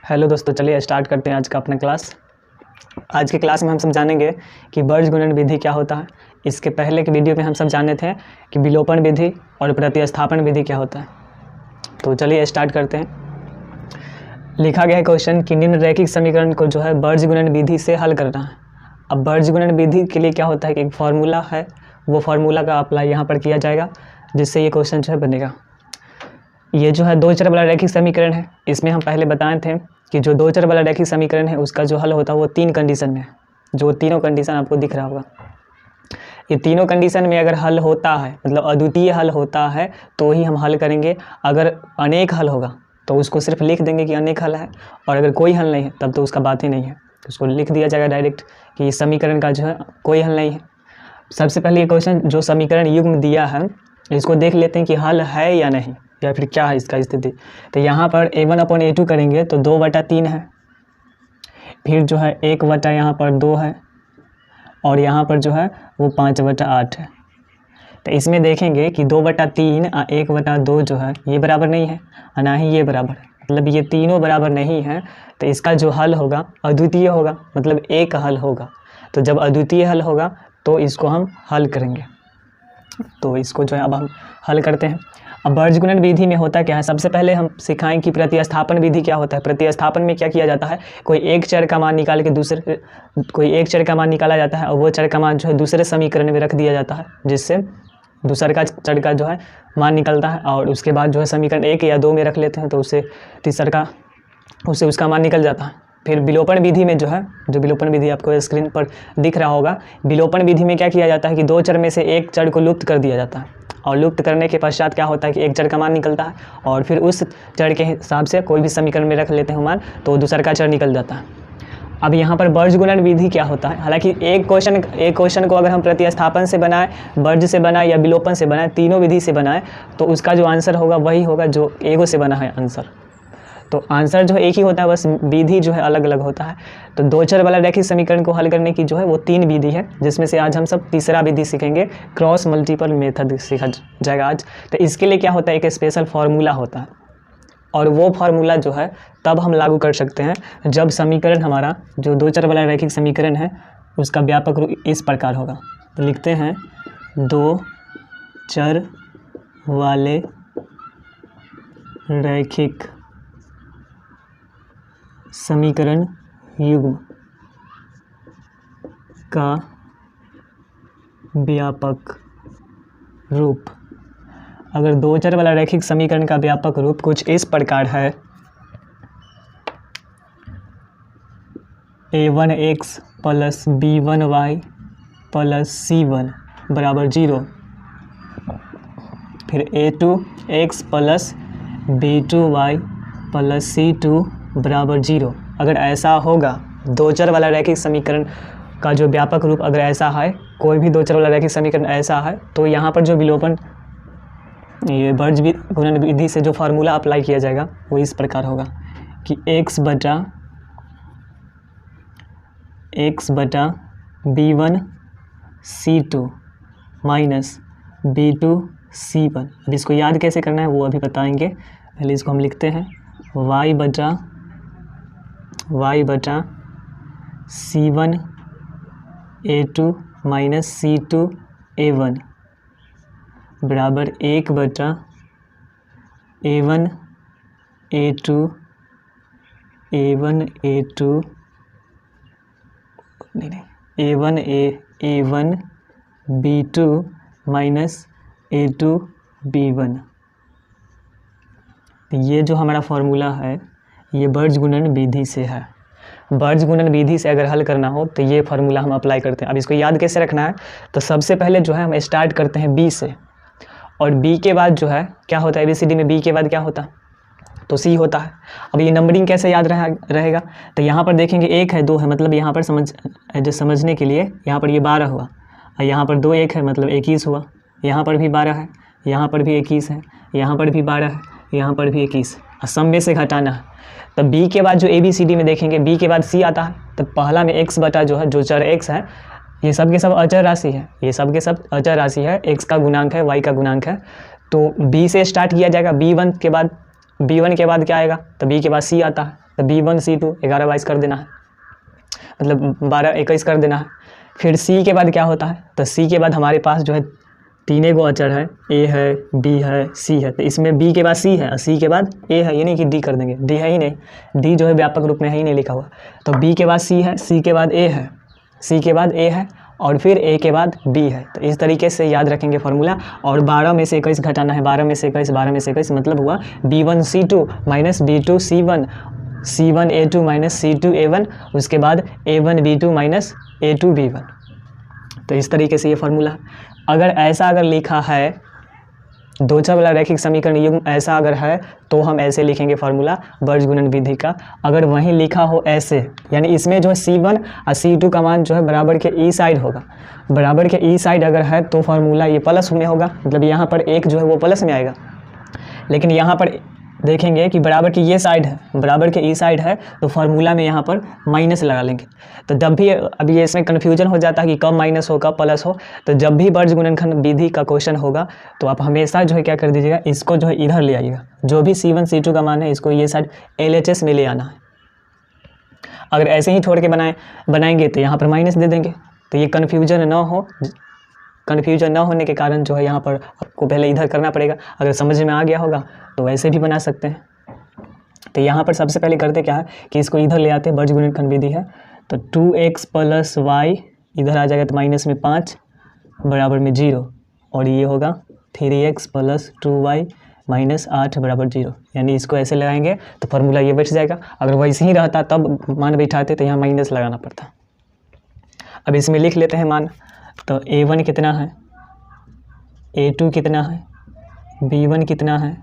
Hello दोस्तों, चलिए start करते हैं आज का अपना क्लास। आज के क्लास में हम सब जानेंगे कि बीजगुणन विधि क्या होता है। इसके पहले के वीडियो में हम सब जाने थे कि विलोपन विधि और प्रतिस्थापन विधि क्या होता है। तो चलिए स्टार्ट करते हैं। लिखा गया है क्वेश्चन कि निम्न रैखिक समीकरण को जो है बीजगुणन विधि से हल करना है। अब बीजगुणन विधि के लिए क्या होता है कि एक फार्मूला है, वो फार्मूला का अप्लाई यहाँ पर किया जाएगा, जिससे ये क्वेश्चन जो है बनेगा। ये जो है दो चर वाला रैखिक समीकरण है। इसमें हम पहले बताए थे कि जो दो चर वाला रैखिक समीकरण है उसका जो हल होता है वो तीन कंडीशन में है। जो तीनों कंडीशन आपको दिख रहा होगा, ये तीनों कंडीशन में अगर हल होता है, मतलब अद्वितीय हल होता है, तो ही हम हल करेंगे। अगर अनेक हल होगा तो उसको सिर्फ लिख देंगे कि अनेक हल है, और अगर कोई हल नहीं है तब तो उसका बात ही नहीं है, तो उसको लिख दिया जाएगा डायरेक्ट कि इस समीकरण का जो है कोई हल नहीं है। सबसे पहले ये क्वेश्चन जो समीकरण युग्म दिया है इसको देख लेते हैं कि हल है या नहीं, या फिर क्या है इसका स्थिति। तो यहाँ पर a1/a2 करेंगे तो 2/3 है, फिर जो है 1/ यहाँ पर 2 है, और यहाँ पर जो है वो 5/8 है। तो इसमें देखेंगे कि 2/3 और 1/2 जो है ये बराबर नहीं है, और ना ही ये बराबर है, मतलब ये तीनों बराबर नहीं है। तो इसका जो हल होगा अद्वितीय होगा, मतलब एक हल होगा। तो जब अद्वितीय हल होगा तो इसको हम हल करेंगे। तो इसको जो है अब हम हल करते हैं। अब बीजगुणन विधि में होता क्या है, सबसे पहले हम सिखाएं कि प्रतिस्थापन विधि क्या होता है। प्रतिस्थापन में क्या किया जाता है, कोई एक चर का मान निकाल के कोई एक चर का मान निकाला जाता है, और वो चर का मान जो है दूसरे समीकरण में रख दिया जाता है, जिससे दूसरे का चर का जो है मान निकलता है, और उसके बाद जो है समीकरण 1 या 2 में रख लेते हैं तो उससे तीसरा का उसका मान निकल जाता है। फिर विलोपन विधि में जो है, जो विलोपन विधि आपको स्क्रीन पर दिख रहा होगा, विलोपन विधि में क्या किया जाता है कि दो चर में से एक चर को लुप्त कर दिया जाता है, और लुप्त करने के पश्चात क्या होता है कि एक चर का मान निकलता है, और फिर उस चर के हिसाब से कोई भी समीकरण में रख लेते हैं मान, तो दूसरा का चर निकल जाता है। अब यहाँ पर बीजगुणन विधि क्या होता है, हालांकि एक क्वेश्चन को अगर हम प्रतिस्थापन से बनाएं, वर्ज से बनाएं या विलोपन से बनाएं, तीनों विधि से बनाएं, तो उसका जो आंसर होगा वही होगा जो एगो से बना है आंसर। तो आंसर जो है एक ही होता है, बस विधि जो है अलग अलग होता है। तो दो चर वाला रैखिक समीकरण को हल करने की जो है वो तीन विधि है, जिसमें से आज हम सब तीसरा विधि सीखेंगे, क्रॉस मल्टीपल मेथड सीखा जाएगा आज। तो इसके लिए क्या होता है, एक स्पेशल फार्मूला होता है, और वो फार्मूला जो है तब हम लागू कर सकते हैं जब समीकरण हमारा जो दो चर वाला रैखिक समीकरण है उसका व्यापक रूप इस प्रकार होगा। तो लिखते हैं दो चर वाले रैखिक समीकरण युग्म का व्यापक रूप। अगर दो चर वाला रैखिक समीकरण का व्यापक रूप कुछ इस प्रकार है, a1x plus b1y plus c1 बराबर 0, फिर a2x plus b2y plus c2 बराबर 0। अगर ऐसा होगा, दो चर वाला रैखिक समीकरण का जो व्यापक रूप अगर ऐसा है, कोई भी दो चर वाला रैखिक समीकरण ऐसा है, तो यहाँ पर जो विलोपन ये बीजगुणन विधि से जो फार्मूला अप्लाई किया जाएगा वो इस प्रकार होगा कि x बटा b1 c2 minus b2 c1। अब इसको याद कैसे करना है वो अभी बताएंगे, पहले इसको हम लिखते हैं y बटा c1 a2 minus c2 a1 बराबर 1 बटा a1 a2 a1 b2 minus a2 b1। ये जो हमारा फार्मूला है ये बीजगुणन विधि से है। बीजगुणन विधि से अगर हल करना हो तो ये फार्मूला हम अप्लाई करते हैं। अब इसको याद कैसे रखना है, तो सबसे पहले जो है हम स्टार्ट करते हैं b से, और b के बाद जो है क्या होता है, ABCD में b के बाद क्या होता है, तो c होता है। अब ये नंबरिंग कैसे याद रहेगा, तो यहाँ पर देखेंगे 1 है 2 है, मतलब यहाँ पर समझने के लिए यहाँ पर ये 12 हुआ, और यहाँ पर 2 1 है मतलब 21 हुआ, यहाँ पर भी 12 है, यहाँ पर भी 21 है, यहाँ पर भी 12 है, यहाँ पर भी 21, और सम में से घटाना है। तो b के बाद जो ABCD में देखेंगे b के बाद c आता है, तो पहला में x बटा जो है जो चर x है, ये सब के सब अचर राशि है, ये सब के सब अचर राशि है, x का गुणांक है, y का गुणांक है। तो b से स्टार्ट किया जाएगा, b1 के बाद क्या आएगा, तो b के बाद c आता है, तो B1C2 11 22 कर देना है, मतलब 12 21 कर देना है। फिर C के बाद क्या होता है, तो C के बाद हमारे पास जो है तीन गो अचर है, A है, B है, C है। तो इसमें B के बाद C है और C के बाद A है, ये नहीं कि D कर देंगे, D है ही नहीं, D जो है व्यापक रूप में है ही नहीं लिखा हुआ। तो B के बाद C है, C के बाद A है, C के बाद A है और फिर A के बाद B है। तो इस तरीके से याद रखेंगे फार्मूला। और 12 में से 21 घटाना है, 12 में से 21, 12 में से 21 मतलब हुआ B1C2 minus B2C1, C1A2 minus C2A1, उसके बाद A1B2 माइनस A2B1। तो इस तरीके से ये फार्मूला है। अगर लिखा है दो चर वाला रैखिक समीकरण युग्म ऐसा अगर है तो हम ऐसे लिखेंगे फार्मूला बीजगुणन विधि का। अगर वहीं लिखा हो ऐसे, यानी इसमें जो है C1 और C2 का मान जो है बराबर के ई साइड होगा, बराबर के ई साइड अगर है तो फार्मूला ये प्लस में होगा, मतलब यहाँ पर एक जो है वो प्लस में आएगा। लेकिन यहाँ पर देखेंगे कि बराबर की ये साइड है, बराबर के ई साइड है, तो फार्मूला में यहाँ पर माइनस लगा लेंगे। तो जब भी अभी इसमें कन्फ्यूजन हो जाता है कि कब माइनस हो कब प्लस हो, तो जब भी बीजगुणनखंड विधि का क्वेश्चन होगा तो आप हमेशा जो है क्या कर दीजिएगा, इसको जो है इधर ले आइएगा। जो भी C1 C2 का मान है इसको ये साइड LHS में ले आना है। अगर ऐसे ही छोड़ के बनाएंगे तो यहाँ पर माइनस दे देंगे। तो ये कन्फ्यूजन ना होने के कारण जो है यहाँ पर आपको पहले इधर करना पड़ेगा। अगर समझ में आ गया होगा तो वैसे भी बना सकते हैं। तो यहाँ पर सबसे पहले करते क्या है कि इसको इधर ले आते हैं, बीजगुणनखंड विधि है। तो 2x प्लस y इधर आ जाएगा तो माइनस में 5 बराबर में 0, और ये होगा 3x प्लस 2y माइनस 8 बराबर 0। यानी इसको ऐसे लगाएंगे तो फार्मूला ये बैठ जाएगा। अगर वैसे ही रहता तब मान बैठाते तो यहाँ माइनस लगाना पड़ता। अब इसमें लिख लेते हैं मान। तो A1 कितना है, A2 कितना है, B1 कितना है,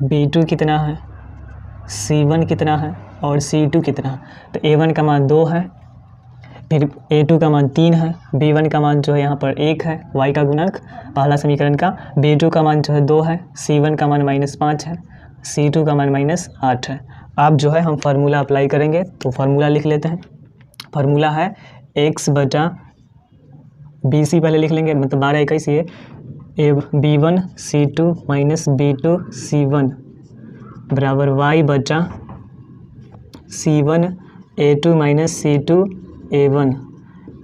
B2 कितना है, C1 कितना है और C2 कितना है। तो A1 का मान 2 है, फिर A2 का मान 3 है, B1 का मान जो है यहाँ पर 1 है, y का गुणक पहला समीकरण का, B2 का मान जो है 2 है, C1 का मान -5 है, C2 का मान -8 है। अब जो है हम फार्मूला अप्लाई करेंगे। तो फार्मूला लिख लेते हैं। फार्मूला है x बटा BC पहले लिख लेंगे, मतलब 12 21 ये B1 C2 minus B2 C1 बराबर y बटा C1 A2 minus C2 A1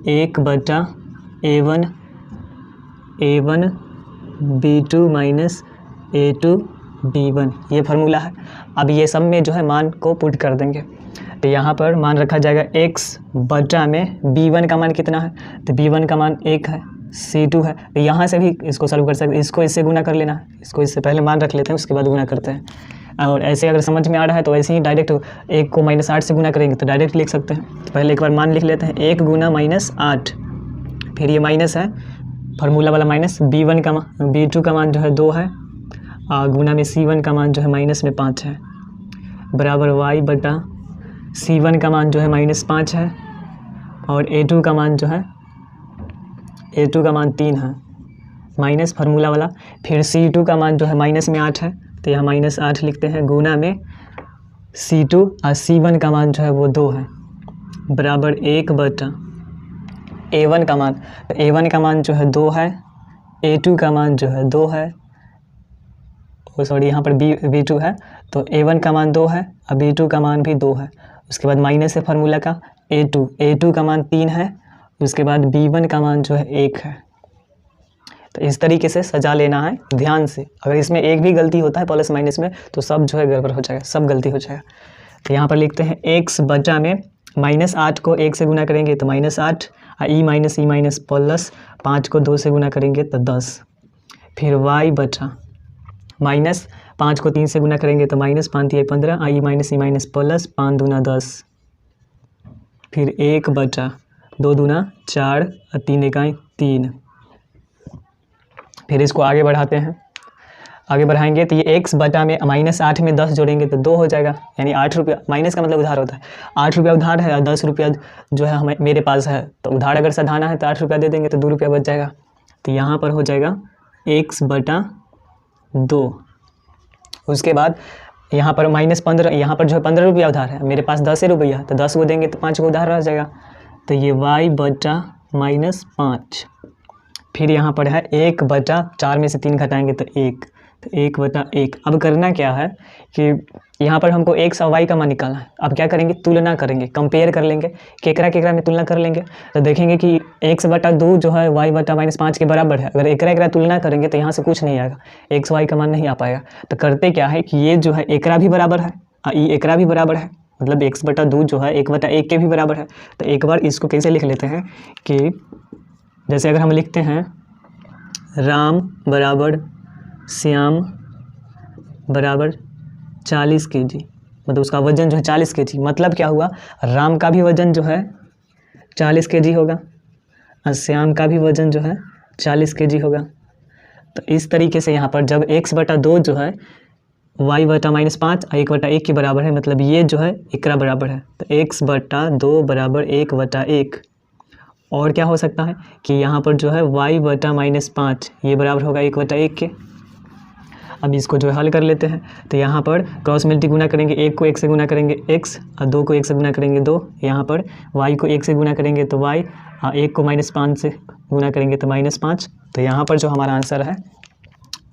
1 बटा A1 B2 minus A2 B1, ये फार्मूला है। अब ये सब में जो है मान को पुट कर देंगे। तो यहाँ पर मान रखा जाएगा x बटा में B1 का मान कितना है, तो B1 का मान 1 है, C2 है। तो यहाँ से भी इसको सॉल्व कर सकते हैं, इसको इससे गुना कर लेना है, इसको इससे पहले मान रख लेते हैं उसके बाद गुना करते हैं। और ऐसे अगर समझ में आ रहा है तो ऐसे ही डायरेक्ट 1 को -8 से गुना करेंगे तो डायरेक्ट लिख सकते हैं। तो पहले एक बार मान लिख लेते हैं, 1 गुना -8, फिर ये माइनस है, फार्मूला वाला माइनस, B2 का मान जो है 2 है, गुना में C1 का मान जो है -5 है, बराबर y बटा C1 का मान जो है -5 है और A2 का मान जो है A2 का मान 3 है, माइनस फार्मूला वाला, फिर C2 का मान जो है -8 है, तो यहाँ -8 लिखते हैं, गुना में C2 और C1 का मान जो है वो 2 है, बराबर 1 बटा A1 का मान, तो A1 का मान जो है 2 है, A2 का मान जो है 2 है, सॉरी यहाँ पर B2 है, तो A1 का मान 2 है और B2 का मान भी 2 है। उसके बाद माइनस है फार्मूला का, A2 का मान 3 है, उसके बाद B1 का मान जो है 1 है। तो इस तरीके से सजा लेना है ध्यान से। अगर इसमें एक भी गलती होता है प्लस माइनस में तो सब जो है गड़बड़ हो जाएगा, सब गलती हो जाएगा। तो यहाँ पर लिखते हैं x बटा में -8 को 1 से गुना करेंगे तो -8, ई माइनस प्लस 5 को 2 से गुना करेंगे तो 10, फिर y बटा -5 को 3 से गुना करेंगे तो -5 3 15, ई माइनस प्लस 5 दूना 10, फिर 1 बटा 2 दूना 4 और 3 इकाई 3। फिर इसको आगे बढ़ाते हैं, आगे बढ़ाएंगे तो ये x बटा में -8 में 10 जोड़ेंगे तो 2 हो जाएगा, यानी 8 रुपया, माइनस का मतलब उधार होता है, 8 रुपया उधार है और 10 रुपया जो है मेरे पास है, तो उधार अगर सधाना है तो 8 रुपया दे देंगे तो 2 रुपया बच जाएगा। तो यहाँ पर हो जाएगा x बटा 2। उसके बाद यहाँ पर -15, यहाँ पर जो है 15 रुपया उधार है, मेरे पास 10 रुपया, तो 10 को देंगे तो 5 को उधार रह जाएगा, तो ये y बटा -5। फिर यहाँ पर है 1 बटा 4 में से 3 घटाएंगे तो 1, तो 1 बटा 1। अब करना क्या है कि यहाँ पर हमको x और y का मान निकालना है। अब क्या करेंगे, तुलना करेंगे, कंपेयर कर लेंगे, केकरा केकरा में तुलना कर लेंगे तो देखेंगे कि x/2 जो है y/-5 के बराबर है। अगर एकरा एकरा तुलना करेंगे तो यहाँ से कुछ नहीं आएगा, x y का मान नहीं आ पाएगा। तो करते क्या है कि ये जो है एकरा भी बराबर है और ये एकरा भी बराबर है, मतलब x/2 जो है 1/1 के भी बराबर है। तो एक बार इसको कैसे लिख लेते हैं कि जैसे अगर हम लिखते हैं राम बराबर श्याम बराबर 40 kg, मतलब उसका वजन जो है 40 kg। मतलब क्या हुआ, राम का भी वजन जो है 40 kg होगा और श्याम का भी वजन जो है 40 kg होगा। तो इस तरीके से यहाँ पर जब x/2 जो है y/-5 और 1/1 के बराबर है, मतलब ये जो है एकरा बराबर है, तो x/2 बराबर 1/1। और क्या हो सकता है कि यहाँ पर जो है y/-5 ये बराबर होगा 1/1 के। अब इसको जो है हल कर लेते हैं। तो यहाँ पर क्रॉस मल्टी गुना करेंगे, 1 को 1 से गुना करेंगे x और 2 को 1 से गुना करेंगे 2। यहाँ पर y को 1 से गुना करेंगे तो y और 1 को -5 से गुना करेंगे तो -5। तो यहाँ पर जो हमारा आंसर है,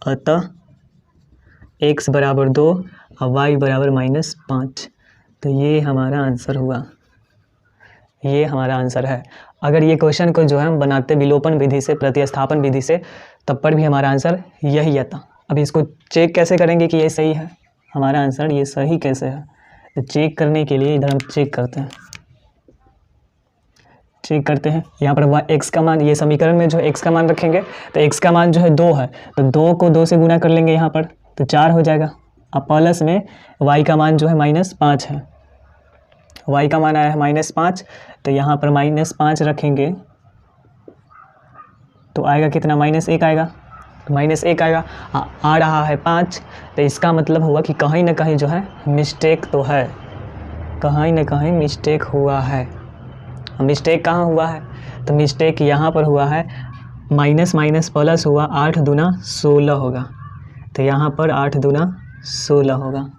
अतः x बराबर 2 और y बराबर -5। तो ये हमारा आंसर हुआ, ये हमारा आंसर है। अगर ये क्वेश्चन को जो है हम बनाते विलोपन विधि से, प्रतिस्थापन विधि से, तब पर भी हमारा आंसर यही आता। अब इसको चेक कैसे करेंगे कि ये सही है, हमारा आंसर ये सही कैसे है। तो चेक करने के लिए इधर हम चेक करते हैं, चेक करते हैं। यहाँ पर x का मान, ये समीकरण में जो x का मान रखेंगे तो x का मान जो है 2 है, तो 2 को 2 से गुना कर लेंगे यहाँ पर तो 4 हो जाएगा। अब प्लस में y का मान जो है -5 है, y का मान आया है -5, तो यहाँ पर -5 रखेंगे तो आएगा कितना, -1 आएगा, तो -1 आएगा। आ रहा है 5, तो इसका मतलब हुआ कि कहीं ना कहीं जो है मिस्टेक तो है, कहीं ना कहीं मिस्टेक हुआ है। मिस्टेक कहाँ हुआ है, तो मिस्टेक यहाँ पर हुआ है, माइनस माइनस प्लस हुआ, 8 दूना 16 होगा, तो यहाँ पर 8 दूना 16 होगा,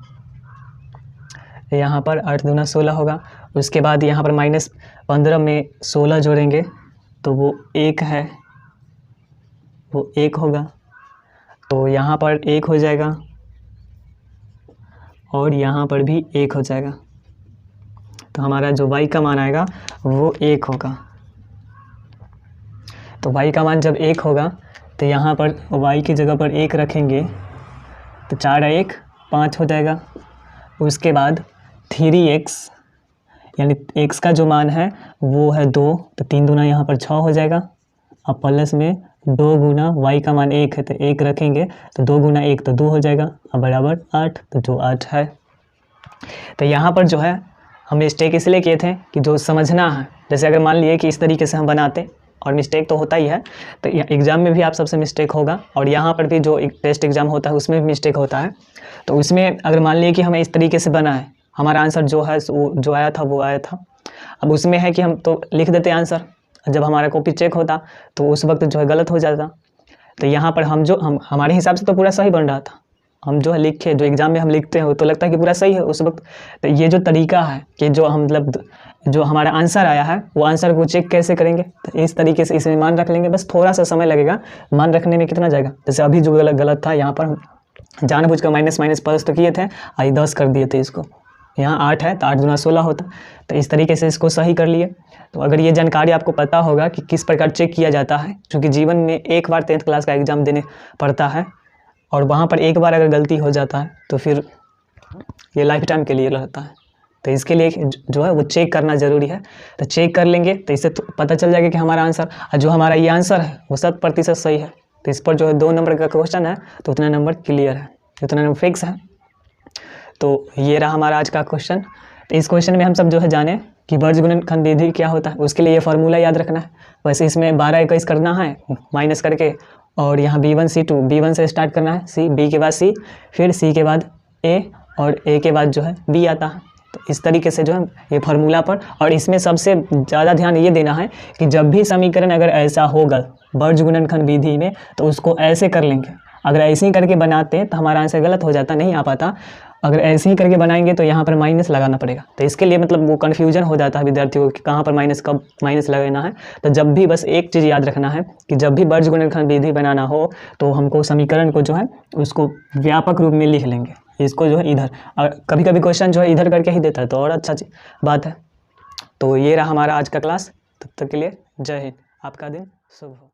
यहाँ पर 8 दूना 16 होगा। उसके बाद यहाँ पर -15 में 16 जोड़ेंगे तो वो 1 है, वो 1 होगा, तो यहाँ पर 1 हो जाएगा और यहाँ पर भी 1 हो जाएगा। तो हमारा जो y का मान आएगा वो 1 होगा। तो y का मान जब 1 होगा तो यहाँ पर y की जगह पर 1 रखेंगे तो 4 1 5 हो जाएगा। उसके बाद 3x यानी x का जो मान है वो है 2, तो 3 दूना यहाँ पर 6 हो जाएगा। अब प्लस में 2 गुना y का मान 1 है तो 1 रखेंगे तो 2 गुना 1 तो 2 हो जाएगा और बराबर 8, तो जो 8 है। तो यहाँ पर जो है हम मिस्टेक इसलिए किए थे कि जो समझना है, जैसे अगर मान लिए कि इस तरीके से हम बनाते, और मिस्टेक तो होता ही है, तो एग्ज़ाम में भी आप सबसे मिस्टेक होगा और यहाँ पर भी जो एक टेस्ट एग्ज़ाम होता है उसमें भी मिस्टेक होता है। तो उसमें अगर मान लिए कि हमें इस तरीके से बना है, हमारा आंसर जो है वो जो आया था वो आया था। अब उसमें है कि हम तो लिख देते आंसर, जब हमारा कॉपी चेक होता तो उस वक्त जो है गलत हो जाता। तो यहाँ पर हम हमारे हिसाब से तो पूरा सही बन रहा था, हम जो है लिखे, जो एग्ज़ाम में हम लिखते हैं तो लगता है कि पूरा सही है उस वक्त। तो ये जो तरीका है कि जो हम मतलब जो हमारा आंसर आया है वो आंसर को चेक कैसे करेंगे, तो इस तरीके से इसमें मान रख लेंगे। बस थोड़ा सा समय लगेगा, मान रखने में कितना जाएगा, जैसे अभी जो गलत था यहाँ पर हम जानबूझकर माइनस माइनस प्लस तो किए थे, आई 10 कर दिए थे इसको। यहाँ 8 है तो 8 दूना 16 होता, तो इस तरीके से इसको सही कर लिए। तो अगर ये जानकारी आपको पता होगा कि किस प्रकार चेक किया जाता है, क्योंकि जीवन में एक बार 10th क्लास का एग्ज़ाम देने पड़ता है और वहाँ पर एक बार अगर गलती हो जाता है तो फिर ये लाइफ टाइम के लिए रहता है। तो इसके लिए जो है वो चेक करना ज़रूरी है। तो चेक कर लेंगे तो इससे तो पता चल जाएगा कि हमारा आंसर, और जो हमारा ये आंसर है वो 100% सही है। तो इस पर जो है 2 नंबर का क्वेश्चन है तो उतना नंबर क्लियर है, उतना नंबर फिक्स है। तो ये रहा हमारा आज का क्वेश्चन। तो इस क्वेश्चन में हम सब जो है जाने कि बीजगुणनखंड विधि क्या होता है, उसके लिए ये फार्मूला याद रखना है। वैसे इसमें 12 21 करना है माइनस करके, और यहाँ B1 C2, B1 से स्टार्ट करना है, C, B के बाद C, फिर C के बाद A और A के बाद जो है B आता है। तो इस तरीके से जो है ये फार्मूला पर, और इसमें सबसे ज़्यादा ध्यान ये देना है कि जब भी समीकरण अगर ऐसा होगा बीजगुणनखंड विधि में तो उसको ऐसे कर लेंगे। अगर ऐसे ही करके बनाते हैं तो हमारा आंसर गलत हो जाता, नहीं आ पाता। अगर ऐसे ही करके बनाएंगे तो यहाँ पर माइनस लगाना पड़ेगा, तो इसके लिए मतलब वो कन्फ्यूजन हो जाता है विद्यार्थियों को कि कहाँ पर माइनस, कब माइनस लगाना है। तो जब भी बस एक चीज़ याद रखना है कि जब भी बीजगुणनखंड विधि बनाना हो तो हमको समीकरण को जो है उसको व्यापक रूप में लिख लेंगे। इसको जो है इधर, और कभी कभी क्वेश्चन जो है इधर करके ही देता है, तो और अच्छा बात है। तो ये रहा हमारा आज का क्लास। तब तक के लिए जय हिंद, आपका दिन शुभ हो।